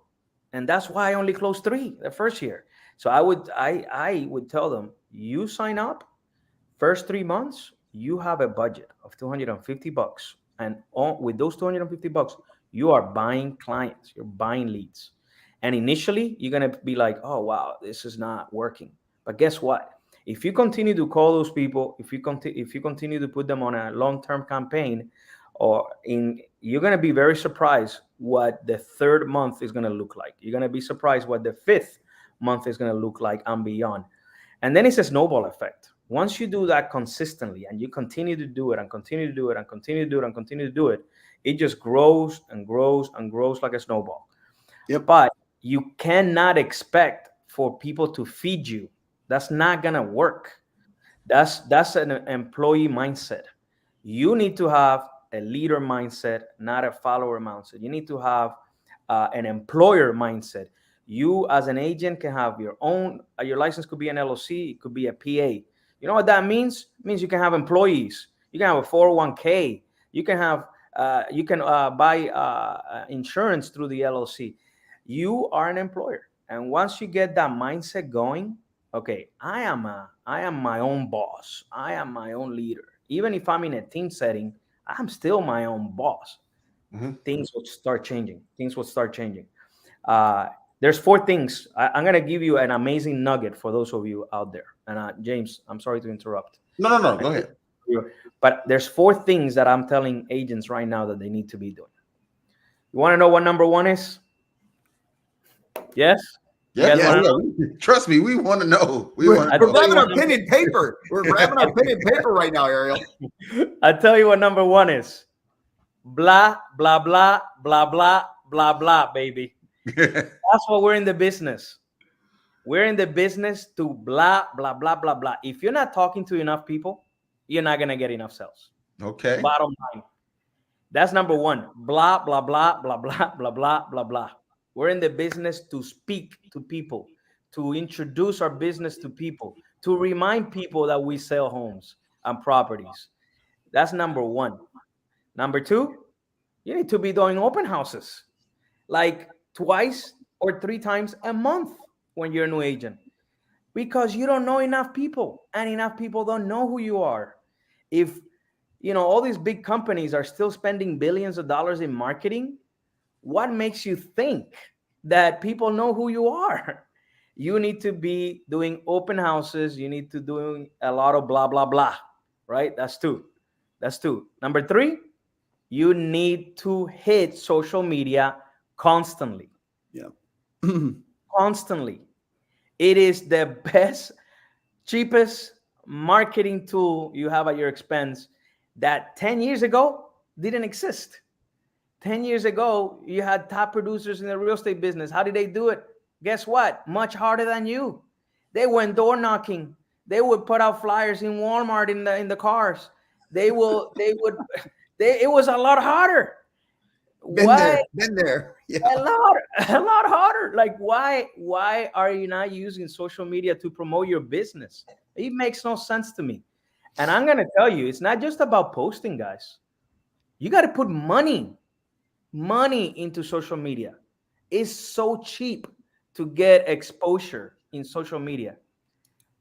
And that's why I only closed 3 the first year. So I would tell them, you sign up, first 3 months, you have a budget of $250. And with those $250, you are buying clients, you're buying leads. And initially, you're going to be like, oh, wow, this is not working. But guess what? If you continue to call those people, if you continue to put them on a long-term campaign, you're going to be very surprised what the 3rd month is going to look like. You're going to be surprised what the 5th month is going to look like and beyond. And then it's a snowball effect. Once you do that consistently and you continue to do it and continue to do it and continue to do it and continue to do it, it just grows and grows and grows like a snowball. Yep. But you cannot expect for people to feed you. That's not going to work. That's an employee mindset. You need to have a leader mindset, not a follower mindset. You need to have an employer mindset. You, as an agent, can have your own. Your license could be an LLC. It could be a PA. You know what that means? It means you can have employees. You can have a 401k. You can have. You can buy insurance through the LLC. You are an employer, and once you get that mindset going, okay, I am my own boss. I am my own leader. Even if I'm in a team setting, I'm still my own boss. Mhm. Things will start changing. Things will start changing. There's 4 things. I'm going to give you an amazing nugget for those of you out there. And James, I'm sorry to interrupt. No. Go ahead. But there's 4 things that I'm telling agents right now that they need to be doing. You want to know what number 1 is? Yes? You Yeah, guys wanna know? Trust me, we want to know. We're I tell you grabbing what our pen and paper. We're grabbing our pen and paper right now, Ariel. I tell you what number 1 is. Blah, blah, blah, blah, blah, blah, blah, baby. That's what we're in the business. We're in the business to blah, blah, blah, blah, blah. If you're not talking to enough people, you're not going to get enough sales. Okay. Bottom line. That's number 1. Blah, blah, blah, blah, blah, blah, blah, blah, blah. We're in the business to speak to people, to introduce our business to people, to remind people that we sell homes and properties. That's number 1. Number 2, you need to be doing open houses like twice or 3 times a month when you're a new agent, because you don't know enough people and enough people don't know who you are. If all these big companies are still spending billions of dollars in marketing, what makes you think that people know who you are? You need to be doing open houses. You need to doing a lot of blah, blah, blah, right? That's 2. Number 3, you need to hit social media constantly. Yeah. Constantly. It is the best, cheapest marketing tool you have at your expense that 10 years ago didn't exist. 10 years ago, you had top producers in the real estate business. How did they do it? Guess what? Much harder than you. They went door knocking. They would put out flyers in Walmart in the cars. It was a lot harder. Been there. Yeah. A lot harder. Like, why are you not using social media to promote your business? It makes no sense to me. And I'm going to tell you, it's not just about posting, guys. You got to put money into social media. It's so cheap to get exposure in social media.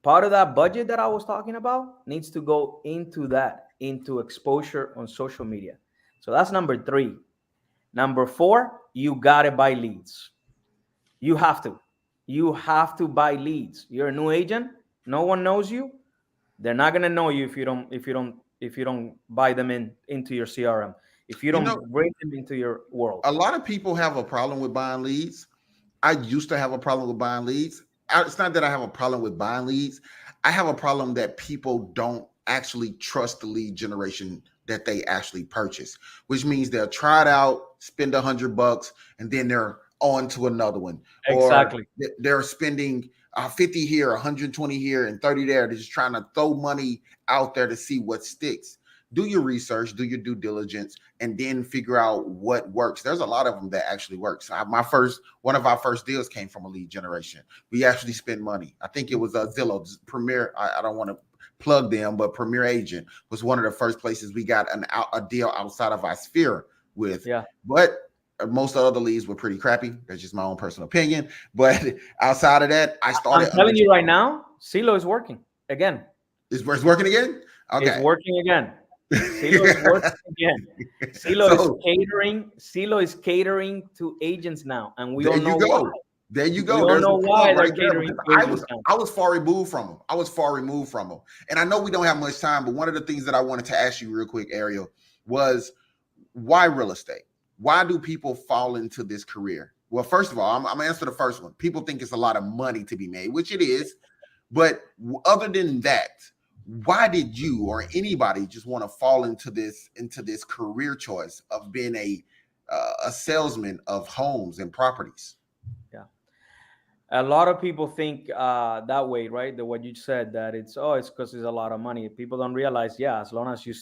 Part of that budget that I was talking about needs to go into exposure on social media. So that's number 3. Number 4, you got to buy leads. You have to buy leads. You're a new agent. No one knows you. They're not going to know you if you don't buy them into your CRM. If you don't bring them into your world. A lot of people have a problem with buying leads. I used to have a problem with buying leads. It's not that I have a problem with buying leads. I have a problem that people don't actually trust the lead generation that they actually purchase, which means they'll try it out, spend $100, and then they're on to another one, or Exactly. they're spending 50 here, 120 here, and 30 there. They're just trying to throw money out there to see what sticks. Do your research, do your due diligence, and then figure out what works. There's a lot of them that actually works. One of our first deals came from a lead generation. We actually spent money. I think it was a Zillow Premier. I don't want to plug them, but Premier Agent was one of the first places we got a deal outside of our sphere with. Yeah. But most of the other leads were pretty crappy. That's just my own personal opinion. But outside of that, I I'm started. telling you right now, CeeLo is working again. It's working again. It's Okay. working again. CeeLo is working again. CeeLo is catering to agents now, and we There all you know go. why. There you We go. all There's know a why plug they're right there. catering Because to agents now. I was far removed from them. And I know we don't have much time, but one of the things that I wanted to ask you real quick, Ariel, was why real estate? Why do people fall into this career? Well, first of all, I'm gonna answer the first one. People think it's a lot of money to be made, which it is. But other than that, why did you or anybody just want to fall into this career choice of being a salesman of homes and properties? Yeah. A lot of people think that way, right? What you said, that it's because it's a lot of money. People don't realize, yeah, as long as you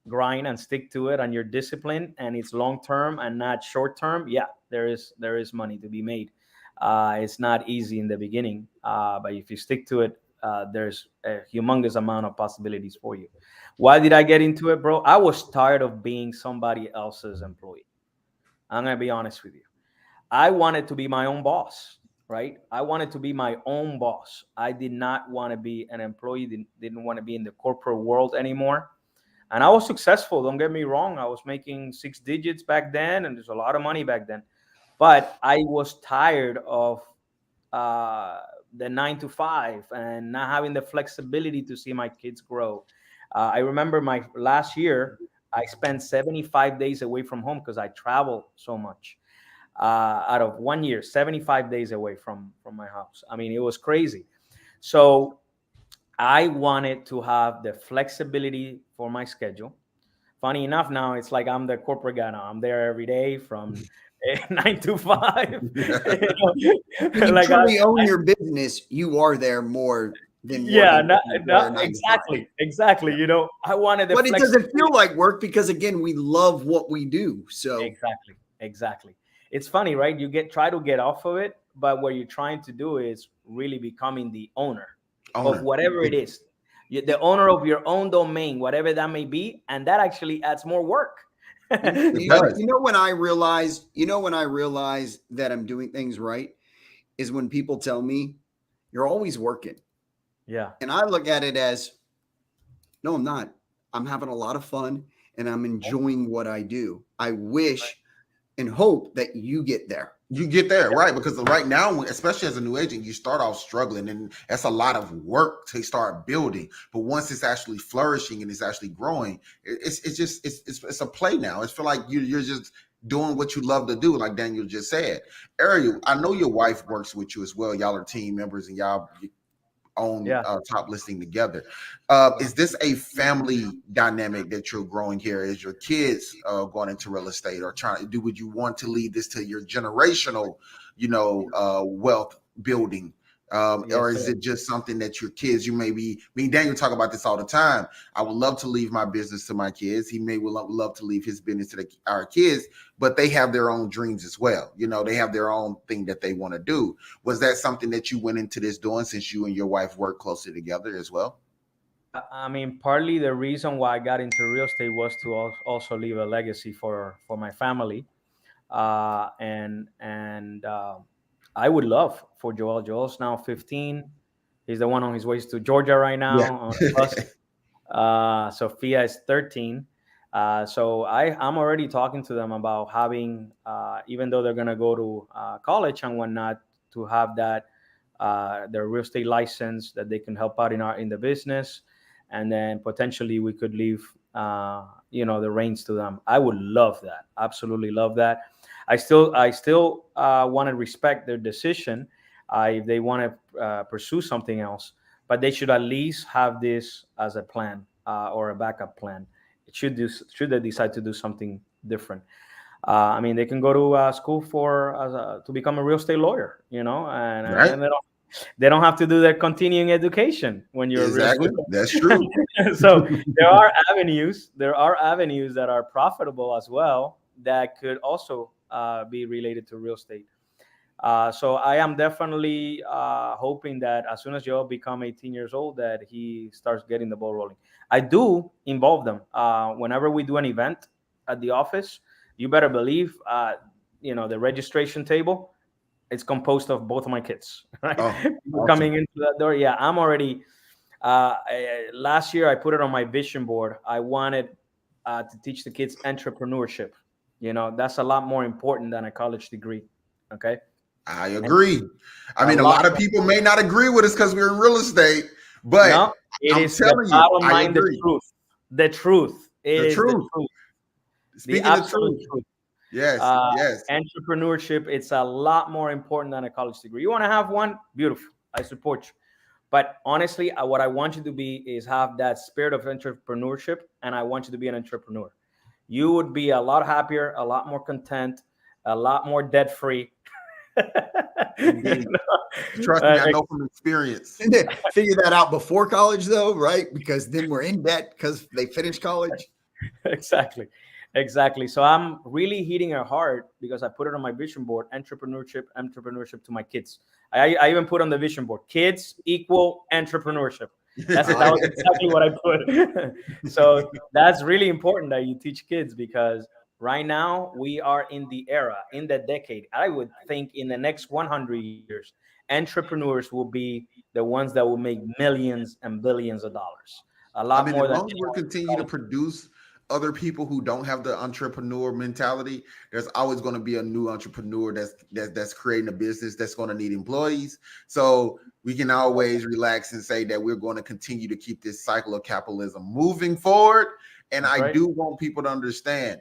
grind and stick to it and you're disciplined and it's long term and not short term, yeah, there is money to be made. It's not easy in the beginning, but if you stick to it, there's a humongous amount of possibilities for you. Why did I get into it, bro? I was tired of being somebody else's employee. I'm gonna be honest with you. I wanted to be my own boss, right? I wanted to be my own boss. I did not want to be an employee, didn't want to be in the corporate world anymore. And I was successful. Don't get me wrong. I was making six digits back then, and there's a lot of money back then. But I was tired of uh, the 9 to 5 and not having the flexibility to see my kids grow. I remember my last year, I spent 75 days away from home because I traveled so much. Out of 1 year, 75 days away from my house. I mean, it was crazy. So I wanted to have the flexibility for my schedule. Funny enough, now it's like I'm the corporate guy now. I'm there every day from 9 to 5. When you Like truly own your business, you are there more yeah, than you are 9 to 5. exactly. Yeah. I wanted the But it doesn't flexibility. feel like work because again, we love what we do. So Exactly. It's funny, right? You try to get off of it, but what you're trying to do is really becoming the owner of Owner. whatever it is. The owner of your own domain, whatever that may be, and that actually adds more work. It you, does. you know when I realize that I'm doing things right is when people tell me you're always working. Yeah. And I look at it as no, I'm not. I'm having a lot of fun and I'm enjoying what I do. I wish and hope that you get there. You get there, right? Because right now, especially as a new agent, you start off struggling, and that's a lot of work to start building. But once it's actually flourishing and it's actually growing, it's a play now. It's feel like you're just doing what you love to do, like Daniel just said. Ariel, I know your wife works with you as well. Y'all are team members, and y'all on Yeah. top listing together. Is this a family dynamic that you're growing here? Is your kids going into real estate, or trying to do? Would you want to lead this to your generational, wealth building? Or Yes, is sir. it just something that your kids, you may be, me and Daniel talk about this all the time. I would love to leave my business to my kids. He may love to leave his business to our kids, but they have their own dreams as well. They have their own thing that they want to do. Was that something that you went into this doing, since you and your wife work closely together as well? I mean, partly the reason why I got into real estate was to also leave a legacy for my family, and I would love for Joel. Joel's now 15. He's the one on his way to Georgia right Yeah. now on a bus. Sophia is 13. So I'm already talking to them about having, even though they're gonna go to college and whatnot, to have that their real estate license that they can help out in the business, and then potentially we could leave the reins to them. I would love that. Absolutely love that. I still want to respect their decision if they want to pursue something else, but they should at least have this as a plan or a backup plan should they decide to do something different. I mean, they can go to school to become a real estate lawyer, Right. and they don't have to do their continuing education when you're a real Exactly. estate. That's true. So there are avenues. There are avenues that are profitable as well that could also be related to real estate. So I am definitely hoping that as soon as Joe become 18 years old, that he starts getting the ball rolling. I do involve them whenever we do an event at the office. You better believe, the registration table. It's composed of both of my kids. Right, Oh, people awesome. coming into that door. Yeah, I'm already. Last year, I put it on my vision board. I wanted to teach the kids entrepreneurship. That's a lot more important than a college degree. Okay. I And agree. I a mean, a lot lot of people may not agree with us because we're in real estate, but no, it I'm is the telling you, bottom I line, the agree. truth. The truth. It The is the truth. truth. The Speaking the absolute truth. truth. Yes, Uh, yes. Entrepreneurship, it's a lot more important than a college degree. You want to have one? Beautiful. I support you. But honestly, what I want you to be is have that spirit of entrepreneurship, and I want you to be an entrepreneur. You would be a lot happier, a lot more content, a lot more debt free. Indeed. Trust me, I know from experience. And they figure that out before college, though, right? Because then we're in debt because they finished college. Exactly. So I'm really hitting it hard because I put it on my vision board: entrepreneurship to my kids. I even put on the vision board: kids equal entrepreneurship. That's it. I That like was exactly what I put. So that's really important that you teach kids, because right now we are in the era, in the decade. I would think in the next 100 years, entrepreneurs will be the ones that will make millions and billions of dollars. A I lot mean, more as than long as we're anyone in continue to college. produce other people who don't have the entrepreneur mentality, there's always going to be a new entrepreneur that's creating a business that's going to need employees. So we can always relax and say that we're going to continue to keep this cycle of capitalism moving forward. And That's I right. do want people to understand.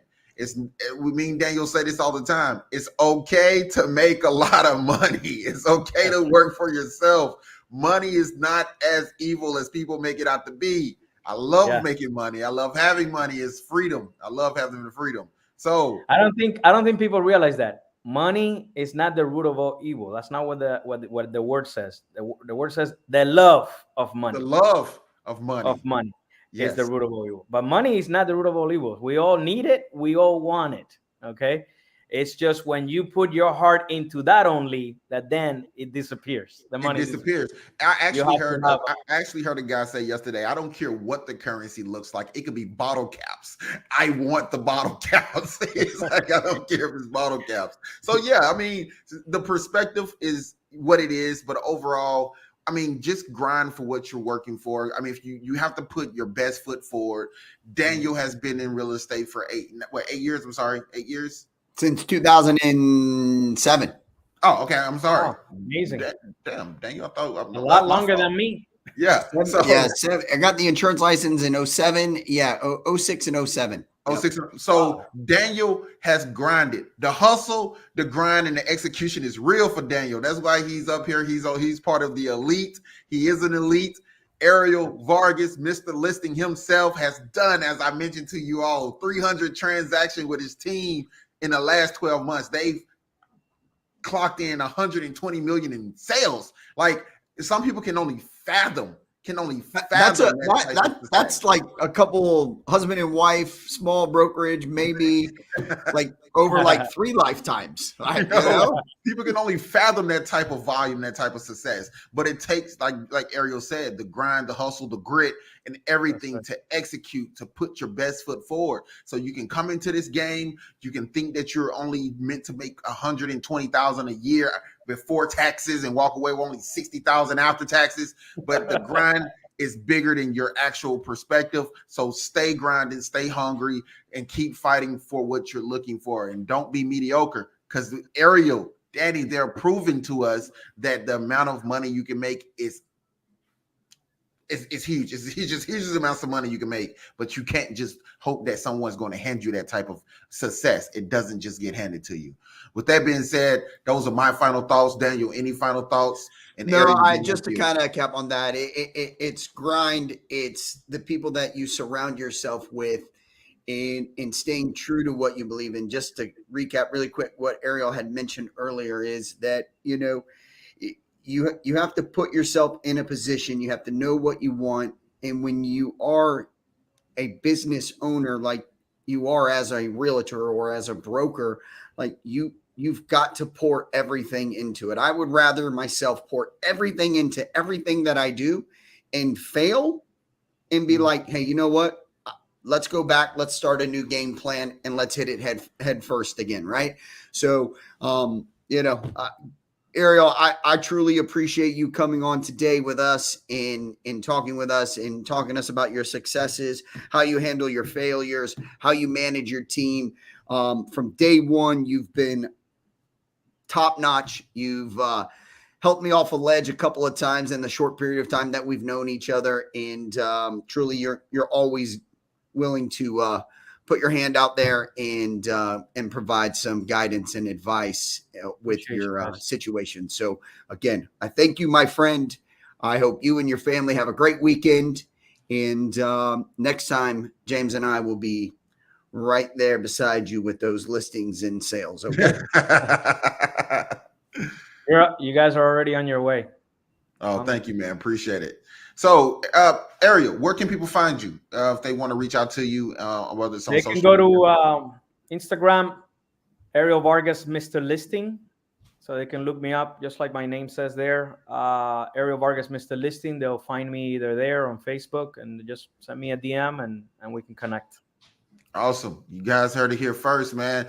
We mean Daniel say this all the time. It's okay to make a lot of money. It's okay to work for yourself. Money is not as evil as people make it out to be. I love Yeah. making money. I love having money. It's freedom. I love having the freedom. So I don't think people realize that money is not the root of all evil. That's not what the word says. The word says the love of the money. love of Of money. money is the Yes. root of all evil. But money is not the root of all evil. We all need it. We all want it. Okay. It's just when you put your heart into that only, that then it disappears. The It money disappears. disappears. I You actually have to heard have I actually heard a guy say yesterday, I don't care what the currency looks like. It could be bottle caps. I want the bottle caps. It's like I don't care if it's bottle caps. So yeah, I mean, the perspective is what it is, but overall, I mean, just grind for what you're working for. I mean, if you have to put your best foot forward. Daniel has been in real estate for 8 years. I'm sorry, 8 years. since 2007. Oh, okay. I'm sorry. oh, amazing. Damn, Daniel. I thought A no, that's lot my longer fault. than me. Yeah. So Yeah, I got the insurance license in 07. Yeah, 06 and 07. Yep. 06. So Daniel has grinded. The hustle, the grind, and the execution is real for Daniel. That's why he's up here. He's part of the elite. He is an elite. Ariel Vargas, Mr. Listing himself, has done, as I mentioned to you all, 300 transactions with his team in the last 12 months. They've clocked in 120 million in sales. Like some people can only fathom That's that that's like a couple husband and wife, small brokerage, maybe like over like 3 lifetimes. You know, people can only fathom that type of volume, that type of success. But it takes, like Ariel said, the grind, the hustle, the grit, and everything to execute, to put your best foot forward. So you can come into this game, you can think that you're only meant to make 120,000 a year before taxes and walk away with only 60,000 after taxes. But the grind is bigger than your actual perspective. So stay grinding, stay hungry, and keep fighting for what you're looking for. And don't be mediocre, because Ariel, Danny, they're proving to us that the amount of money you can make is huge. It's huge amounts of money you can make, but you can't just hope that someone's going to hand you that type of success. It doesn't just get handed to you. With that being said, those are my final thoughts. Daniel, any final thoughts? And No, Ariel, just to kind of cap on that, it's grind. It's the people that you surround yourself with. and staying true to what you believe in. Just to recap really quick, what Ariel had mentioned earlier is that, you have to put yourself in a position, you have to know what you want. And when you are a business owner, like you are as a realtor or as a broker, like you've got to pour everything into it. I would rather myself pour everything into everything that I do and fail and be like, hey, you know what? Let's go back. Let's start a new game plan and let's hit it head first again. Right. So, Ariel, I truly appreciate you coming on today with us and talking with us and talking to us about your successes, how you handle your failures, how you manage your team. From day one, you've been top notch. You've helped me off a ledge a couple of times in the short period of time that we've known each other. And truly, you're always willing to put your hand out there and provide some guidance and advice with your situation. So again, I thank you, my friend. I hope you and your family have a great weekend. And next time, James and I will be right there beside you with those listings and sales. Okay. You guys are already on your way. Oh, thank you, man. Appreciate it. So, Ariel, where can people find you if they want to reach out to you? Whether it's on social media. They can go to Instagram, Ariel Vargas, Mr. Listing. So they can look me up, just like my name says there, Ariel Vargas, Mr. Listing. They'll find me either there on Facebook and just send me a DM and we can connect. Awesome. You guys heard it here first, man.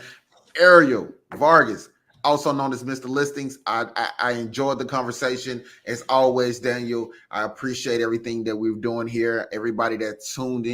Ariel Vargas, also known as Mr. Listings. I enjoyed the conversation as always, Daniel. I appreciate everything that we're doing here. Everybody that tuned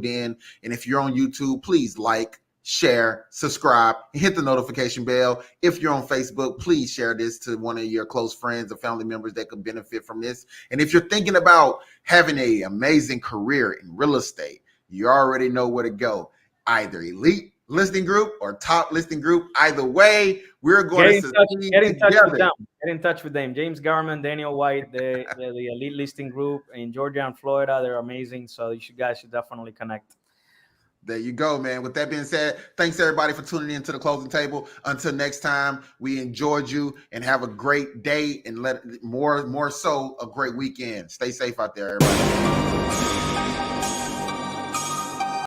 in. And if you're on YouTube, please like, share, subscribe, and hit the notification bell. If you're on Facebook, please share this to one of your close friends or family members that could benefit from this. And if you're thinking about having an amazing career in real estate, you already know where to go. Either Elite Listing Group or Top Listing Group. Either way, we're going to get in touch with them. Get in touch with them. James Garman, Daniel White, the Elite Listing Group in Georgia and Florida. They're amazing. So you guys should definitely connect. There you go, man. With that being said, thanks everybody for tuning in to the closing table. Until next time, we enjoyed you and have a great day and more so a great weekend. Stay safe out there, everybody.